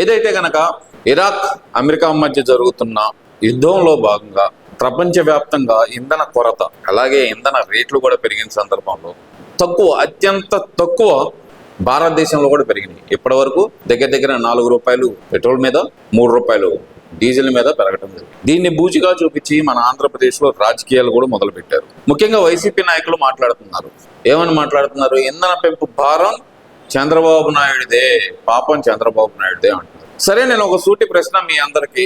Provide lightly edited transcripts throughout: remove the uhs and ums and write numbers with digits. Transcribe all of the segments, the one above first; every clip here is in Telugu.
ఏదైతే గనక ఇరాక్ అమెరికా మధ్య జరుగుతున్న యుద్ధంలో భాగంగా ప్రపంచవ్యాప్తంగా ఇంధన కొరత, అలాగే ఇంధన రేట్లు కూడా పెరిగిన సందర్భంలో అత్యంత తక్కువ భారతదేశంలో కూడా పెరిగినాయి. ఇప్పటి వరకు దగ్గర 4 రూపాయలు పెట్రోల్ మీద, 3 రూపాయలు డీజిల్ మీద పెరగటం జరిగింది. దీన్ని బూచిగా చూపించి మన ఆంధ్రప్రదేశ్లో రాజకీయాలు కూడా మొదలు పెట్టారు. ముఖ్యంగా వైసీపీ నాయకులు మాట్లాడుతున్నారు. ఏమని మాట్లాడుతున్నారు? ఇంధన పెంపు భారం చంద్రబాబు నాయుడుదే, పాపం చంద్రబాబు నాయుడుదే అంటున్నారు. సరే, నేను ఒక సూటి ప్రశ్న మీ అందరికి,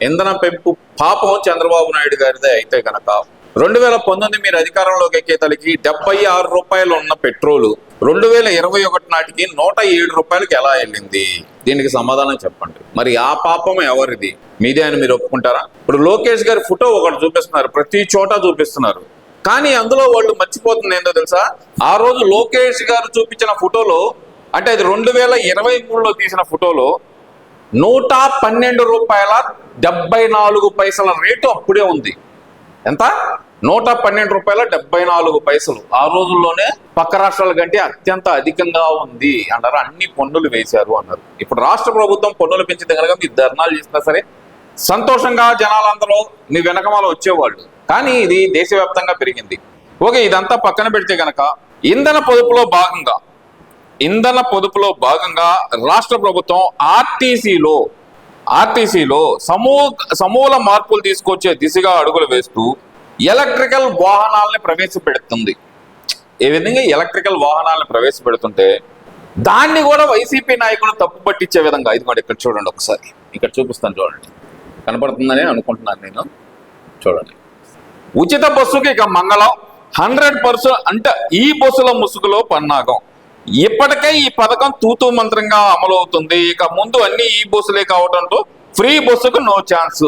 ఇంధన పెంపు పాపం చంద్రబాబు నాయుడు గారిదే అయితే కనుక 2019 మీరు అధికారంలోకి ఎక్కేతలకి 76 రూపాయలు ఉన్న పెట్రోలు 2021 నాటికి 107 రూపాయలకి ఎలా వెళ్ళింది? దీనికి సమాధానం చెప్పండి. మరి ఆ పాపం ఎవరిది? మీదే అని మీరు ఒప్పుకుంటారా? ఇప్పుడు లోకేష్ గారి ఫోటో ఒకటి చూపిస్తున్నారు, ప్రతి చోట చూపిస్తున్నారు. కానీ అందులో వాళ్ళు మర్చిపోతుంది ఏందో తెలుసా? ఆ రోజు లోకేష్ గారు చూపించిన ఫోటోలో, అంటే అది 2023లో తీసిన ఫోటోలో 112 రూపాయల 74 పైసల రేటు అప్పుడే ఉంది. ఎంత? 112 రూపాయల 74 పైసలు. ఆ రోజుల్లోనే పక్క రాష్ట్రాల కంటే అత్యంత అధికంగా ఉంది అన్నారు. అన్ని పన్నులు వేశారు అన్నారు. ఇప్పుడు రాష్ట్ర ప్రభుత్వం పన్నులు పెంచితే కనుక మీరు ధర్నాలు చేసినా సరే సంతోషంగా జనాలందరూ మీ వెనకమాల వచ్చేవాళ్ళు. కానీ ఇది దేశవ్యాప్తంగా పెరిగింది. ఓకే, ఇదంతా పక్కన పెడితే కనుక ఇంధన పొదుపులో భాగంగా రాష్ట్ర ప్రభుత్వం ఆర్టీసీలో సమూల మార్పులు తీసుకొచ్చే దిశగా అడుగులు వేస్తూ ఎలక్ట్రికల్ వాహనాలని ప్రవేశపెడుతుంది. ఏ విధంగా ఎలక్ట్రికల్ వాహనాలను ప్రవేశపెడుతుంటే దాన్ని కూడా వైసీపీ నాయకులు తప్పు పట్టించే విధంగా, ఇది కూడా ఇక్కడ చూడండి, ఒకసారి ఇక్కడ చూపిస్తాను చూడండి, కనపడుతుందని అనుకుంటున్నాను నేను. చూడండి, ఉచిత బస్సుకి ఇక మంగళం 100%. అంటే ఈ బస్సుల ముసుగులో పన్నాగం. ఇప్పటికే ఈ పథకం తూతూ మంత్రంగా అమలు అవుతుంది. ఇక ముందు అన్ని ఈ బస్సులే కావడంతో ఫ్రీ బస్సుకు నో ఛాన్స్.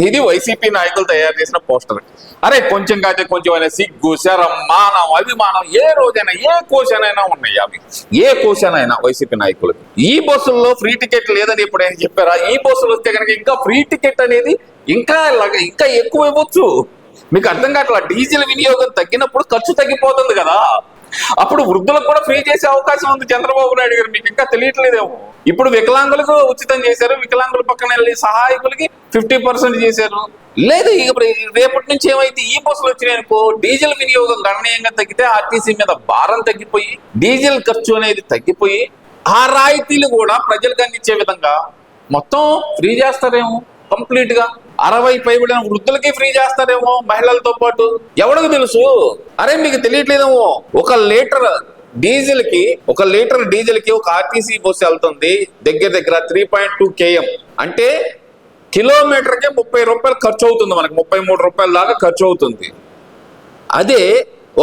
ఇది వైసీపీ నాయకులు తయారు చేసిన పోస్టర్. అరే, కొంచెం కాదే కొంచెం అయినా సిగ్గు, శరం, మానం, అభిమానం ఏ రోజైనా ఏ క్వశ్చన్ అయినా ఉన్నాయా? ఏ క్వశ్చన్ అయినా వైసీపీ నాయకులు ఈ బస్సుల్లో ఫ్రీ టికెట్ లేదని ఎప్పుడైనా చెప్పారా? ఈ బస్సులు వస్తే కనుక ఇంకా ఫ్రీ టికెట్ అనేది ఇంకా ఎక్కువ ఇవ్వచ్చు. మీకు అర్థం కావట్లా? డీజిల్ వినియోగం తగ్గినప్పుడు ఖర్చు తగ్గిపోతుంది కదా, అప్పుడు వృద్ధులకు కూడా ఫ్రీ చేసే అవకాశం ఉంది చంద్రబాబు నాయుడు గారు. మీకు ఇంకా తెలియట్లేదేమో. ఇప్పుడు వికలాంగులకు ఉచితం చేశారు, వికలాంగుల పక్కన వెళ్ళి సహాయకులకి 50% చేశారు. లేదు, ఇప్పుడు రేపటి నుంచి ఏమైతే ఈ బస్సులు వచ్చినాయనుకో, డీజిల్ వినియోగం గణనీయంగా తగ్గితే ఆర్టీసీ మీద భారం తగ్గిపోయి డీజిల్ ఖర్చు అనేది తగ్గిపోయి ఆ రాయితీలు కూడా ప్రజలకు అందించే విధంగా మొత్తం ఫ్రీ చేస్తారేమో. కంప్లీట్ గా 60 పైబడిన వృద్ధులకి ఫ్రీ చేస్తారేమో, మహిళలతో పాటు. ఎవరికి తెలుసు? అరే, మీకు తెలియట్లేదేమో. ఒక లీటర్ డీజిల్ కి ఒక ఆర్టీసీ బస్సు వెళ్తుంది దగ్గర 3.2 km. అంటే కిలోమీటర్కి 30 రూపాయలు ఖర్చు అవుతుంది. మనకి 33 రూపాయల దాకా ఖర్చు అవుతుంది. అదే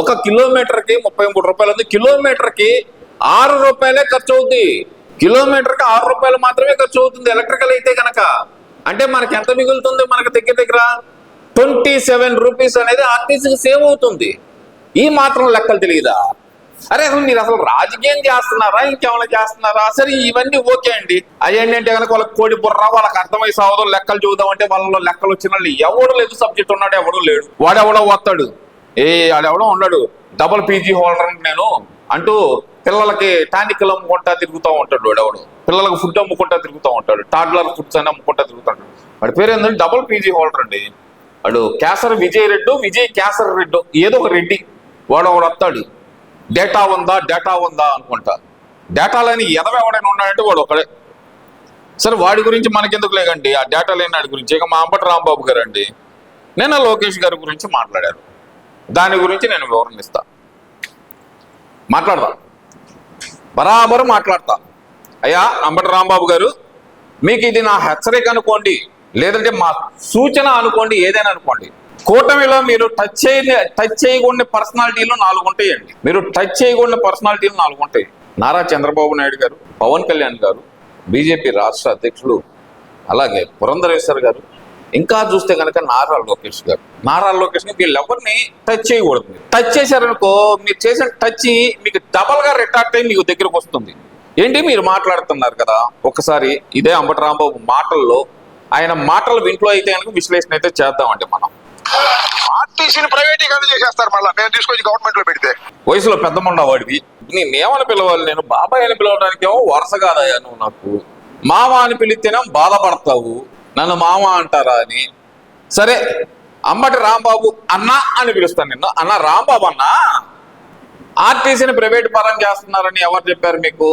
ఒక కిలోమీటర్కి 33 రూపాయలు ఉంది, కిలోమీటర్కి 6 రూపాయలే ఖర్చు అవుతుంది. కిలోమీటర్కి 6 రూపాయలు మాత్రమే ఖర్చు అవుతుంది ఎలక్ట్రికల్ అయితే కనుక. అంటే మనకి ఎంత మిగులుతుంది? మనకి దగ్గర 27 రూపీస్ అనేది ఆర్టీసీకి సేవ్ అవుతుంది. ఈ మాత్రం లెక్కలు తెలియదా? అరే, మీరు అసలు రాజకీయం చేస్తున్నారా, ఇంకేమైనా చేస్తున్నారా? సరే, ఇవన్నీ ఓకే అండి. అదేంటంటే కనుక వాళ్ళకి కోడి బుర్ర, వాళ్ళకి అర్థమై సావదో లెక్కలు చూద్దాం అంటే వాళ్ళలో లెక్కలు వచ్చిన వాళ్ళు ఎవడు లేదు, సబ్జెక్ట్ ఉన్నాడు ఎవడు లేడు. వాడెవడో వస్తాడు, ఆడెవడో ఉన్నాడు డబుల్ పీజీ హోల్డర్ నేను అంటూ పిల్లలకి టానిక్లు అమ్ముకుంటా తిరుగుతూ ఉంటాడు. వాడెవడు పిల్లలకు ఫుడ్ అమ్ముకుంటా తిరుగుతూ ఉంటాడు, టాడ్లర్ ఫుడ్స్ అని అమ్ముకుంటా తిరుగుతాడు. వాడి పేరు ఏంటంటే డబుల్ పీజీ హోల్డర్ అండి. వాడు కేసర్ విజయ్ కేసర్ రెడ్డి, ఏదో ఒక రెడ్డి. వాడు వస్తాడు, డేటా ఉందా అనుకుంటా. డేటా లేని ఎవడైనా ఉన్నాడంటే వాడు ఒకడే. సరే, వాడి గురించి మనకెందుకు లేకండి, ఆ డేటా లేని వాడి గురించి. ఇక మా అంబటి రాంబాబు గారు అండి నిన్న లోకేష్ గారి గురించి మాట్లాడారు. దాని గురించి నేను వివరణ ఇస్తా, బరాబరు మాట్లాడతా. అయ్యా అంబటి రాంబాబు గారు, మీకు ఇది నా హెచ్చరిక అనుకోండి, లేదంటే మా సూచన అనుకోండి, ఏదైనా అనుకోండి. కూటమిలో మీరు టచ్ చేయకూడని పర్సనాలిటీలు 4 ఉంటాయండి. మీరు టచ్ చేయకూడని పర్సనాలిటీలు 4 ఉంటాయి. నారా చంద్రబాబు నాయుడు గారు, పవన్ కళ్యాణ్ గారు, బీజేపీ రాష్ట్ర అధ్యక్షులు, అలాగే పురంధరేశ్వర్ గారు, ఇంకా చూస్తే కనుక నారా లోకేష్ గారు. నారా లోకేష్ వీళ్ళెవరిని టచ్ చేయకూడదు. టచ్ చేశారనుకో, మీరు చేసిన టచ్ మీకు డబల్ గా రిటార్ట్ అయి మీకు దగ్గరకు వస్తుంది. ఏంటి మీరు మాట్లాడుతున్నారు కదా, ఒకసారి ఇదే అంబటి రాంబాబు మాటల్లో, ఆయన మాటలు వింట్లో అయితే కనుక విశ్లేషణ అయితే చేద్దామండి మనం. ఆర్టీసీని ప్రైవేటీకరణ చేసేస్తారు, మళ్ళీ మేము తీసుకొచ్చి గవర్నమెంట్ లో పెడితే. వయసులో పెద్దముండా వాడివి, నేనేమని పిలవాలి? నేను బాబాయ్ అని పిలవడానికి ఏమో వరుస కాదయ్యా నువ్వు నాకు. మామ అని పిలిస్తేనే బాధపడతావు, నన్ను మామ అంటారా అని. సరే, అంబటి రాంబాబు అన్న అని పిలుస్తాను నిన్ను. అన్న రాంబాబు అన్న, ఆర్టీసీని ప్రైవేట్ పరం చేస్తున్నారని ఎవరు చెప్పారు మీకు?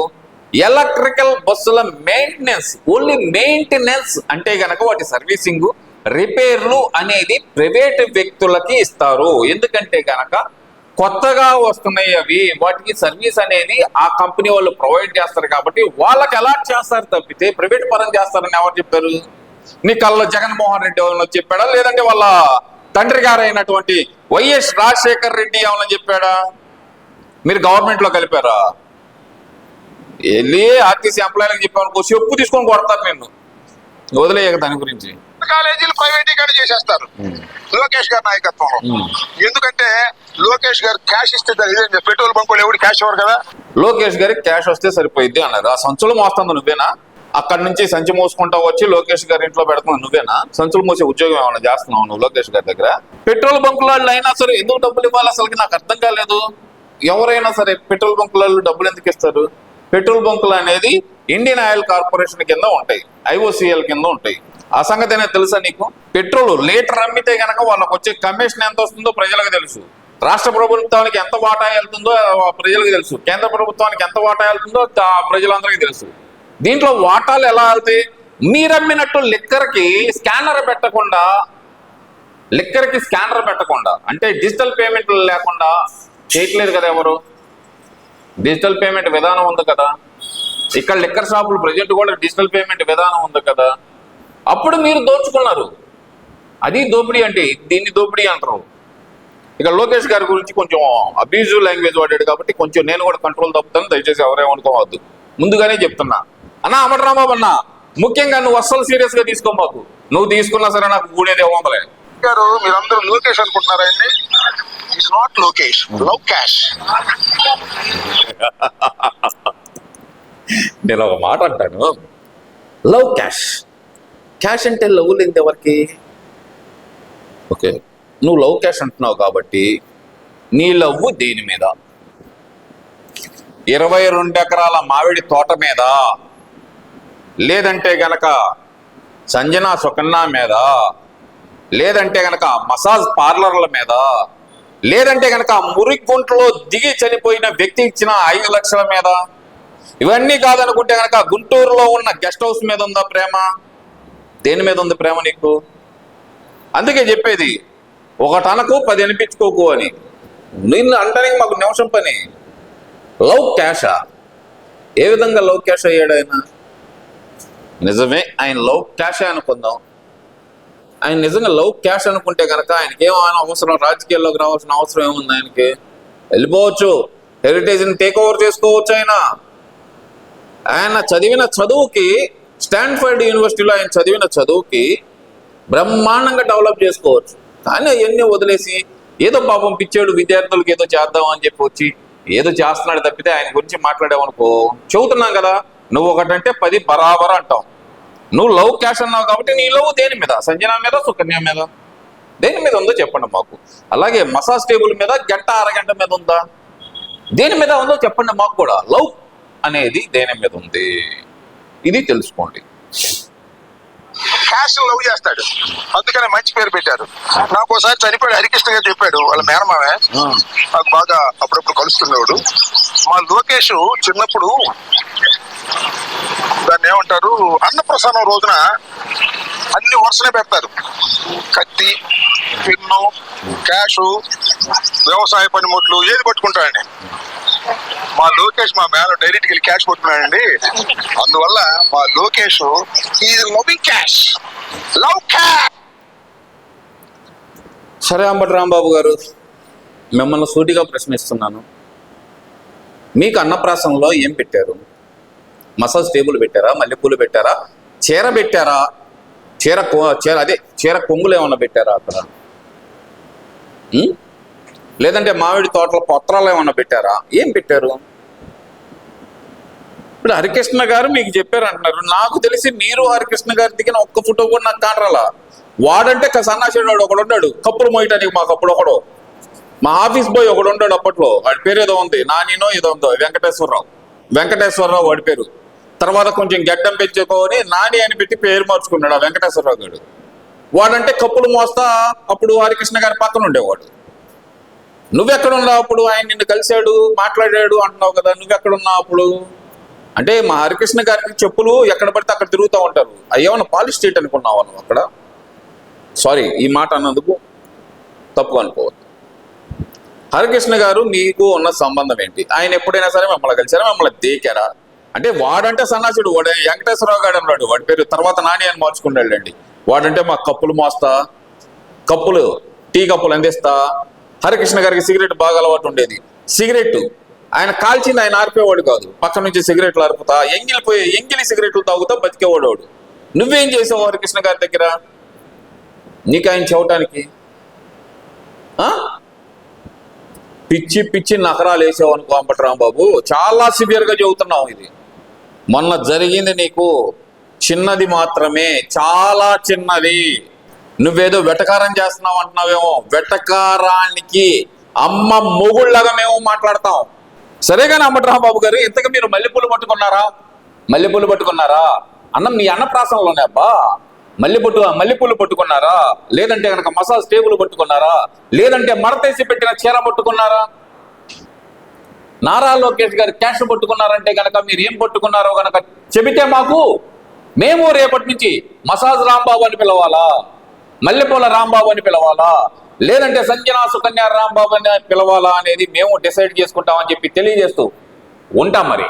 ఎలక్ట్రికల్ బస్సుల మెయింటెనెన్స్, ఓన్లీ మెయింటెనెన్స్ అంటే గనక వాటి సర్వీసింగ్, రిపేర్లు అనేది ప్రైవేట్ వ్యక్తులకి ఇస్తారు. ఎందుకంటే గనక కొత్తగా వస్తున్నాయి అవి, వాటికి సర్వీస్ అనేది ఆ కంపెనీ వాళ్ళు ప్రొవైడ్ చేస్తారు కాబట్టి వాళ్ళకి అలాట్ చేస్తారు తప్పితే ప్రైవేట్ పరం చేస్తారని ఎవరు చెప్పారు? నీ కళ్ళలో జగన్మోహన్ రెడ్డి ఏమన్నా చెప్పాడా, లేదంటే వాళ్ళ తండ్రి గారు అయినటువంటి వైఎస్ రాజశేఖర్ రెడ్డి ఏమన్నా చెప్పాడా? మీరు గవర్నమెంట్ లో కలిపారా? వెళ్ళి ఆర్టీసీ ఎంప్లాయీలకు చెప్పాను, చెప్పు తీసుకొని కొడతారు నిన్ను, వదిలేయక దాని గురించి. కాలేజీలు ప్రైవేటీకరణ చేసేస్తారు లోకేష్ గారి నాయకత్వంలో. ఎందుకంటే లోకేష్ గారు క్యాష్ ఇస్తే పెట్రోల్ బంకులు ఎవరు క్యాష్ ఇవ్వరు కదా. లోకేష్ గారికి క్యాష్ వస్తే సరిపోయింది అన్నారు. ఆ సంచులు మోస్తుంది నువ్వేనా? అక్కడి నుంచి సంచి మోసుకుంటా వచ్చి లోకేష్ గారి ఇంట్లో పెడుతున్నావు నువ్వేనా? సంచులు మోసే ఉద్యోగం ఏమైనా చేస్తున్నావు నువ్వు లోకేష్ గారి దగ్గర? పెట్రోల్ బంకులలో అయినా సరే ఎందుకు డబ్బులు ఇవ్వాలి అసలుకి నాకు అర్థం కాలేదు. ఎవరైనా సరే పెట్రోల్ బంకులలో డబ్బులు ఎందుకు ఇస్తారు? పెట్రోల్ బంకులు అనేది ఇండియన్ ఆయిల్ కార్పొరేషన్ కింద ఉంటాయి, IOCL కింద ఉంటాయి. ఆ సంగతి అనేది తెలుసా నీకు? పెట్రోల్ లీటర్ అమ్మితే గనక వాళ్ళకి వచ్చే కమిషన్ ఎంత వస్తుందో ప్రజలకు తెలుసు. రాష్ట్ర ప్రభుత్వానికి ఎంత వాటా వెళ్తుందో ప్రజలకు తెలుసు. కేంద్ర ప్రభుత్వానికి ఎంత వాటా వెళ్తుందో ప్రజలందరికీ తెలుసు. దీంట్లో వాటాలు ఎలా వెళ్తాయి? మీరమ్మినట్టు లిక్కర్కి స్కానర్ పెట్టకుండా అంటే డిజిటల్ పేమెంట్లు లేకుండా చేయట్లేదు కదా ఎవరు. డిజిటల్ పేమెంట్ విధానం ఉంది కదా, ఇక్కడ లిక్కర్ షాపులు ప్రజెంట్ కూడా డిజిటల్ పేమెంట్ విధానం ఉంది కదా. అప్పుడు మీరు దోచుకున్నారు. అది దోపిడీ అంటే, దీన్ని దోపిడీ అంటారు. ఇక లోకేష్ గారి గురించి కొంచెం అబ్యూజివ్ లాంగ్వేజ్ వాడాడు కాబట్టి కొంచెం నేను కూడా కంట్రోల్ తప్పుతాను, దయచేసి ఎవరేమనుకోవద్దు. ముందుగానే చెప్తున్నా. అన్న అంబటి రాంబాబు అన్న, ముఖ్యంగా నువ్వు అస్సలు సీరియస్ గా తీసుకోమాకు. నువ్వు తీసుకున్నా సరే నాకు కూడేది ఇవ్వలే గారు. మీరందరూ లోకేష్ అనుకుంటున్నారా? It's not Lokesh, love cash. నేను ఒక మాట అంటాను, లవ్ క్యాష్. క్యాష్ అంటే లవ్ లేదు ఎవరికి. ఓకే, నువ్వు లవ్ క్యాష్ అంటున్నావు కాబట్టి నీ లవ్ దేని మీద? 22 ఎకరాల మామిడి తోట మీద, లేదంటే గనక సంజన సుకన్నా మీద, లేదంటే గనక మసాజ్ పార్లర్ల మీద, లేదంటే గనక మురిగుంటలో దిగి చనిపోయిన వ్యక్తి ఇచ్చిన 5 లక్షల మీద? ఇవన్నీ కాదనుకుంటే గనక గుంటూరులో ఉన్న గెస్ట్ హౌస్ మీద ఉందా ప్రేమ? దేని మీద ఉంది ప్రేమ నీకు? అందుకే చెప్పేది, ఒకటి అనకు 10 అనిపించుకోకు అని. నిన్ను అంటానికి మాకు నిమిషం పని. లవ్ క్యాషా? ఏ విధంగా లవ్ క్యాష్ అయ్యాడు ఆయన? నిజమే, ఆయన లవ్ క్యాషే అనుకుందాం. ఆయన నిజంగా లవ్ క్యాష్ అనుకుంటే కనుక ఆయనకి ఏమైనా అవసరం, రాజకీయాల్లోకి రావాల్సిన అవసరం ఏముంది? ఆయనకి వెళ్ళిపోవచ్చు, హెరిటేజ్ని టేక్ ఓవర్ చేసుకోవచ్చు. ఆయన చదివిన చదువుకి, స్టాన్ఫర్డ్ యూనివర్సిటీలో ఆయన చదివిన చదువుకి బ్రహ్మాండంగా డెవలప్ చేసుకోవచ్చు. కానీ అవన్నీ వదిలేసి ఏదో పాపం పిచ్చాడు విద్యార్థులకు ఏదో చేద్దాం అని చెప్పి వచ్చి ఏదో చేస్తున్నాడు తప్పితే ఆయన గురించి మాట్లాడామనుకో, చెబుతున్నాం కదా, నువ్వు ఒకటంటే 10 బరాబర్ అంటావు. నువ్వు లవ్ క్యాష్ అన్నావు కాబట్టి నీ లవ్ దేని మీద? సంజన మీద, సుకన్య మీద? దేని మీద ఉందో చెప్పండి మాకు. అలాగే మసాజ్ టేబుల్ మీద గంట అరగంట మీద ఉందా? దేని మీద ఉందో చెప్పండి మాకు కూడా. లవ్ అనేది దేని మీద ఉంది, ఇది తెలుసుకోండి. క్యాష్ లవ్ చేస్తాడు, అందుకనే మంచి పేరు పెట్టారు. నాకు ఒకసారి చనిపోయాడు హరికృష్ణ గారు చెప్పాడు, వాళ్ళ మేనమావే, నాకు బాగా అప్పుడప్పుడు కలుస్తుండేవాడు. మా లోకేష్ చిన్నప్పుడు దాన్ని ఏమంటారు, అన్నప్రసాదం రోజున అన్ని వరుసనే పెడతారు. కత్తి, పిన్ను, క్యాషు, వ్యవసాయ పనిముట్లు ఏది పట్టుకుంటాడండి. మా లోకేష్ మా మేన డైరెక్ట్కి వెళ్ళి క్యాష్ పట్టుకున్నాడండి. అందువల్ల మా Lokesh is loving cash, love cash. సరే అంబటి రాంబాబు గారు, మిమ్మల్ని సూటిగా ప్రశ్నిస్తున్నాను. మీకు అన్నప్రాసంలో ఏం పెట్టారు? మసాజ్ టేబుల్ పెట్టారా? మల్లెపూలు పెట్టారా? చీర పెట్టారా? చీర కొంగులు ఏమన్నా పెట్టారా అక్కడ? లేదంటే మామిడి తోటల పత్రాలు ఏమన్నా పెట్టారా? ఏం పెట్టారు? ఇప్పుడు హరికృష్ణ గారు మీకు చెప్పారు అంటున్నారు. నాకు తెలిసి మీరు హరికృష్ణ గారి దిగిన ఒక్క ఫోటో కూడా నాకు కానరాలా. వాడంటే సన్నాసేవాడు ఒకడు ఉన్నాడు, కప్పులు మోయటానికి. మాకు అప్పుడు ఒకడు మా ఆఫీస్ బాయ్ ఒకడు ఉంటాడు అప్పట్లో, వాడి పేరు ఏదో ఉంది, నానినో ఏదో ఉందో, వెంకటేశ్వరరావు వాడి పేరు. తర్వాత కొంచెం గడ్డం పెంచుకొని నాని అని పెట్టి పేరు మార్చుకున్నాడు ఆ వెంకటేశ్వరరావు గారు. వాడంటే కప్పులు మోస్తా అప్పుడు హరికృష్ణ గారి పక్కన ఉండేవాడు. నువ్వెక్కడున్నావు అప్పుడు? ఆయన నిన్ను కలిశాడు, మాట్లాడాడు అంటున్నావు కదా, నువ్వెక్కడున్నావు అప్పుడు? అంటే మా హరికృష్ణ గారికి చెప్పులు ఎక్కడ పడితే అక్కడ తిరుగుతూ ఉంటారు. అయ్యేమన్నా పాలిష్ స్టేట్ అనుకున్నావు నువ్వు అక్కడ? సారీ, ఈ మాట అన్నందుకు తప్పు అనుకోవద్దు. హరికృష్ణ గారు మీకు ఉన్న సంబంధం ఏంటి? ఆయన ఎప్పుడైనా సరే మిమ్మల్ని కలిసారా, మిమ్మల్ని దేకారా? అంటే వాడంటే సన్నాసుడు, వాడు వెంకటేశ్వరరావు గారు అన్నాడు, వాడి పేరు తర్వాత నాని అని మార్చుకున్నాడండి. వాడంటే మా కప్పులు మోస్తా, కప్పులు టీ కప్పులు అందిస్తా. హరికృష్ణ గారికి సిగరెట్ బాగా అలవాటు ఉండేది. సిగరెట్ ఆయన కాల్చింది ఆయన ఆర్పేవాడు కాదు, పక్క నుంచి సిగరెట్లు అరుపుతా ఎంగిలి సిగరెట్లు తాగుతా బతికేవాడు వాడు. నువ్వేం చేసావు హరికృష్ణ గారి దగ్గర? నీకు ఆయన చెవటానికి పిచ్చి పిచ్చి నకరాలు వేసావు అనుకో అంబటి రాంబాబు, చాలా సివియర్గా చెబుతున్నావు. ఇది మొన్న జరిగింది నీకు చిన్నది మాత్రమే, చాలా చిన్నది. నువ్వేదో వెటకారం చేస్తున్నావు అంటున్నావేమో, వెటకారానికి అమ్మ మొగుళ్ళగా మేము మాట్లాడతాం. సరే కానీ అంబటి రాంబాబు గారు, ఇంతగా మీరు మల్లెపూలు పట్టుకున్నారా అన్నం మీ అన్నప్రాసంలోనే అబ్బా? మల్లెపూలు పట్టుకున్నారా? లేదంటే కనుక మసాజ్ టేబుల్ పట్టుకున్నారా? లేదంటే మడతేసి పెట్టిన చీర పట్టుకున్నారా? నారా లోకేష్ గారు క్యాష్ పట్టుకున్నారంటే కనుక మీరు ఏం పట్టుకున్నారో కనుక చెబితే మాకు, మేము రేపటి నుంచి మసాజ్ రాంబాబు అని పిలవాలా, మల్లెపూల రాంబాబు అని పిలవాలా, లేదంటే సంజనా సుకన్య రాంబాబు అని పిలవాలా అనేది మేము డిసైడ్ చేసుకుంటామని చెప్పి తెలియజేస్తూ ఉంటాం. మరి